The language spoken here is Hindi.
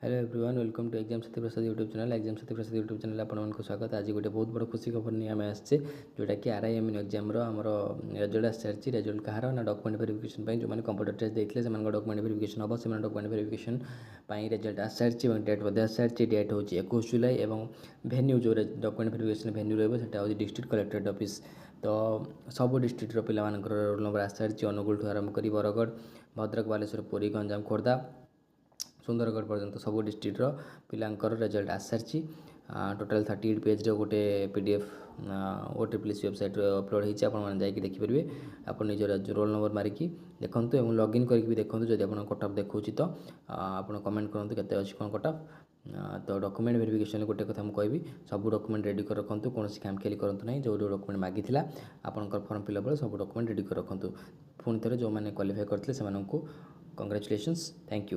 Hello everyone welcome to exam Sathi Prasad YouTube channel exam Sathi Prasad YouTube channel आपको स्वागत। आज गोटे बहुत बड़ खुशी खबर नहीं आम आसचे जोटा कि आरआईएम एग्जाम आमर रिजल्ट आसी सारी रिजल्ट कहार ना डॉक्यूमेंट वेरिफिकेशन जो मैंने कंप्यूटर टेस्ट देते हैं डॉक्यूमेंट वेरिफिकेशन हम से डॉक्यूमेंट वेरिफिकेशन रिजल्ट आसी सारी डेट बोधे आसी सारी डेट हूँ 21 जुलाई और भेन्यू जो डॉक्यूमेंट वेरिफिकेशन भेन्यू रहा हूँ डिस्ट्रिक्ट कलेक्टरेट ऑफिस। तो सब डिस्ट्रिक्टर पिला रोल नंबर आसी सारी अनुगुल आरंभ कर बरगढ़ भद्रक बालेश्वर पुरी गंजाम खोर्धा सुंदरगढ़ पर्यंत सब डिस्ट्रिक्टर पिलांकर रिजल्ट आसी सारी टोटाल 38 पेज गोटे पीडीएफ ओटीपीसी वेबसाइट अपलोड होती है देखिपारे आप निज रोल नंबर मारिकी देखूँ और लॉगिन करके देखूँ जब आप कट ऑफ देखा तो आप कमेंट करूँ के अच्छी कौन कट ऑफ। तो डॉक्यूमेंट वेरिफिकेशन गोटे कथा मुझे कहि सब डॉक्यूमेंट रेडी कर रखुँ कौन खामखियाली करूँ ना जो डॉक्यूमेंट मागी आपंकर फॉर्म फिलअप सब डॉक्यूमेंट रेडी कर रखुँ। पुणी थे जो मैंने क्वालिफाई करते कंग्रेचुलेशंस थैंक यू।